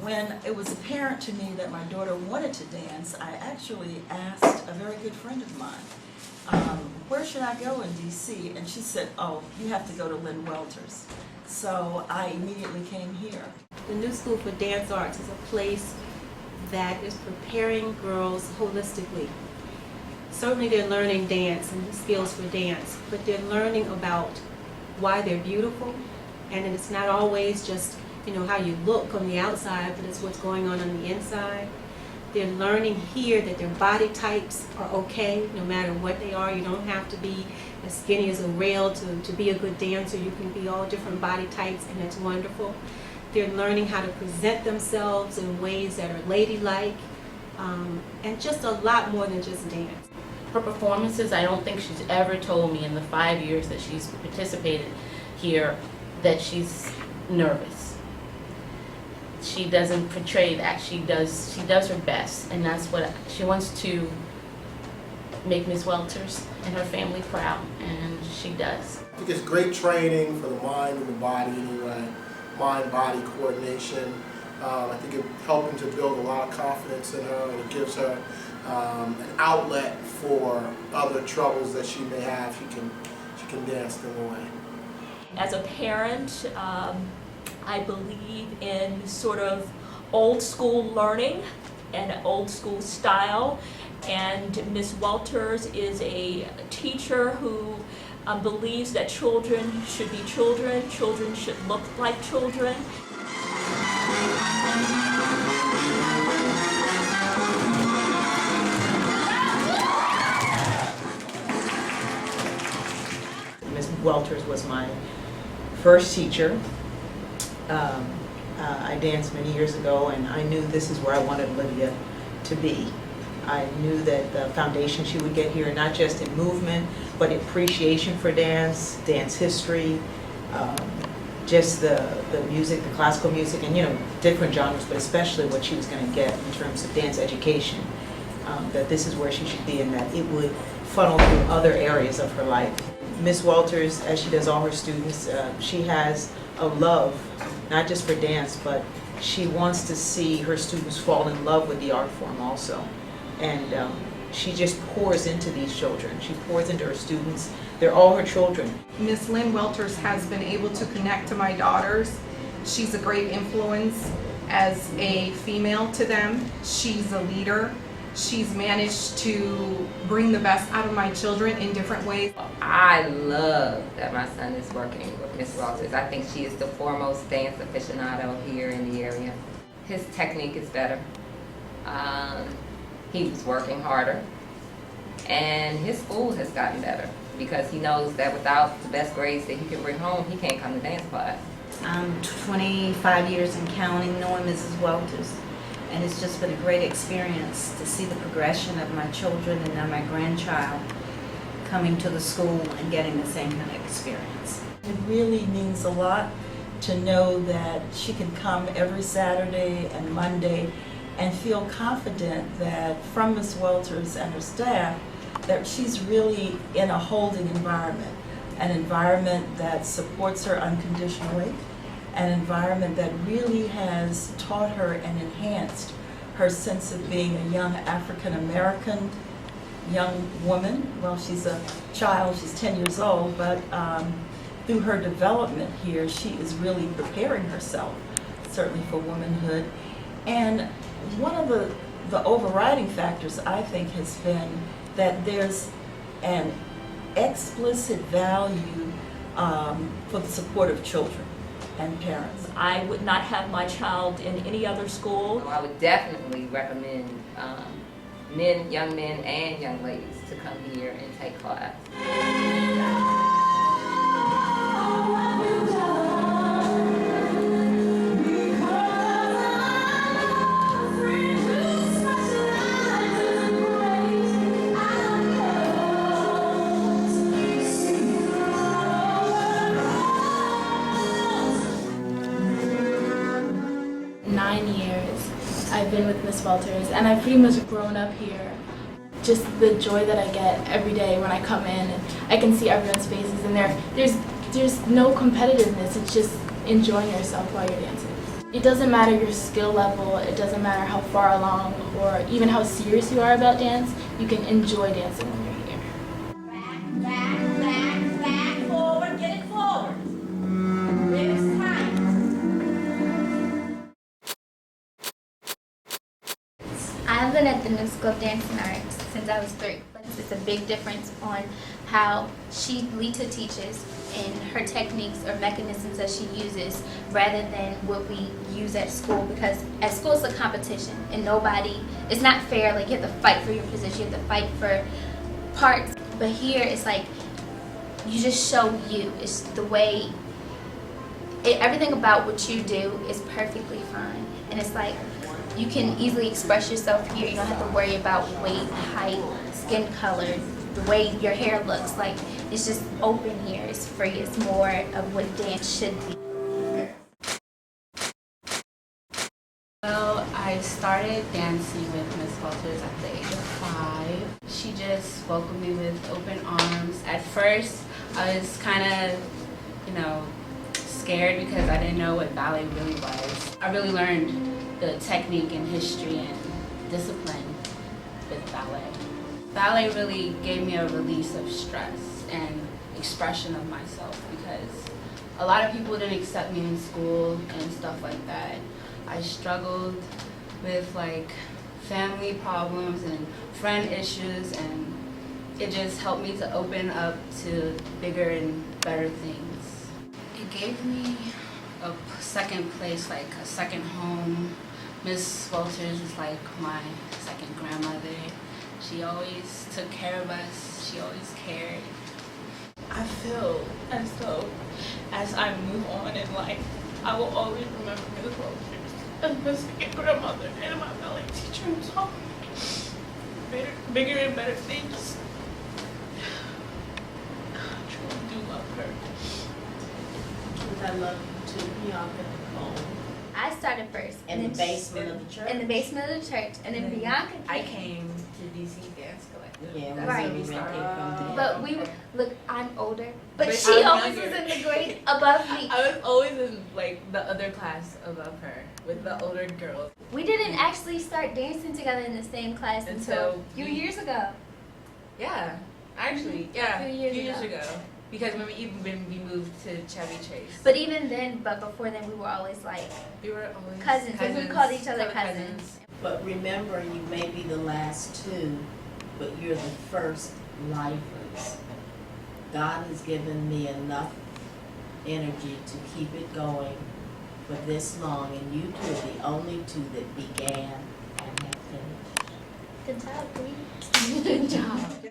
When it was apparent to me that my daughter wanted to dance, I actually asked a very good friend of mine, where should I go in DC? And she said, oh, you have to go to Lynn Welter's. So I immediately came here. The New School for Dance Arts is a place that is preparing girls holistically. Certainly they're learning dance and the skills for dance, but they're learning about why they're beautiful, and it's not always just how you look on the outside, but it's what's going on the inside. They're learning here that their body types are okay no matter what they are. You don't have to be as skinny as a rail to be a good dancer. You can be all different body types, and that's wonderful. They're learning how to present themselves in ways that are ladylike, and just a lot more than just dance. Her performances, I don't think she's ever told me in the 5 years that she's participated here that she's nervous. She doesn't portray that. She does her best, and that's what she wants to make Ms. Welters and her family proud, and she does. I think it's great training for the mind and the body anyway, mind-body coordination. I think it's helping to build a lot of confidence in her, and it gives her an outlet for other troubles that she may have. She can dance them away. As a parent, I believe in sort of old school learning and old school style, and Ms. Welters is a teacher who believes that children should be children, children should look like children. Ms. Welters was my first teacher. I danced many years ago, and I knew this is where I wanted Olivia to be. I knew that the foundation she would get here, not just in movement, but appreciation for dance, dance history, just the music, the classical music, and different genres, but especially what she was going to get in terms of dance education. That this is where she should be, and that it would funnel through other areas of her life. Ms. Welters, as she does all her students, she has a love, not just for dance, but she wants to see her students fall in love with the art form also. And she just pours into these children. She pours into her students. They're all her children. Miss Lynn Welters has been able to connect to my daughters. She's a great influence as a female to them. She's a leader. She's managed to bring the best out of my children in different ways. I love that my son is working with Miss Welters. I think she is the foremost dance aficionado here in the area. His technique is better. He was working harder, and his school has gotten better because he knows that without the best grades that he can bring home, he can't come to dance class. I'm 25 years and counting knowing Mrs. Welters, and it's just been a great experience to see the progression of my children and now my grandchild coming to the school and getting the same kind of experience. It really means a lot to know that she can come every Saturday and Monday and feel confident that from Ms. Welters and her staff that she's really in a holding environment, an environment that supports her unconditionally, an environment that really has taught her and enhanced her sense of being a young African-American young woman. Well, she's a child, she's 10 years old, but through her development here, she is really preparing herself, certainly for womanhood. And one of the overriding factors, I think, has been that there's an explicit value for the support of children and parents. I would not have my child in any other school. I would definitely recommend men, young men and young ladies to come here and take class. 9 years I've been with Miss Welters, and I've pretty much grown up here. Just the joy that I get every day when I come in, and I can see everyone's faces, and there's no competitiveness. It's just enjoying yourself while you're dancing. It doesn't matter your skill level, it doesn't matter how far along or even how serious you are about dance, you can enjoy dancing when you're here. Back, forward, get it forward. Ribs tight. I've been at the New School of Dance and Arts since I was 3. It's a big difference on how Lita teaches and her techniques or mechanisms that she uses rather than what we use at school, because at school it's a competition and it's not fair. Like, you have to fight for your position, you have to fight for parts, but here it's like you just show you. It's the way, everything about what you do is perfectly fine, and it's like you can easily express yourself here. You don't have to worry about weight, height, skin color, the way your hair looks. Like, it's just open here. It's free. It's more of what dance should be. Well, I started dancing with Miss Walters at the age of 5. She just welcomed me with open arms. At first, I was kind of, scared because I didn't know what ballet really was. I really learned the technique and history and discipline with ballet. Ballet really gave me a release of stress and expression of myself, because a lot of people didn't accept me in school and stuff like that. I struggled with family problems and friend issues, and it just helped me to open up to bigger and better things. It gave me a second place, like a second home. Miss Walters is like my second grandmother. She always took care of us. She always cared. I feel as though as I move on in life, I will always remember Miss Walters as my second grandmother and my ballet teacher who taught me bigger and better things. I truly do love her. I love you too, Bianca Nicole. I started first. In the basement of the church? In the basement of the church. And then Bianca I came to DC Dance Collective. Yeah, That's right. we came from there. But I'm older. But But she I'm always younger. was in the grade above me. I was always in the other class above her with the older girls. We didn't actually start dancing together in the same class until a few years ago. Yeah, actually, yeah, A a few few years years ago. ago. Because when we moved to Chevy Chase. But even then, but before then, we were always like We were always cousins. We called each other cousins. But remember, you may be the last 2, but you're the first lifers. God has given me enough energy to keep it going for this long, and you 2 are the only 2 that began and have finished. Good job, Bree. Good job.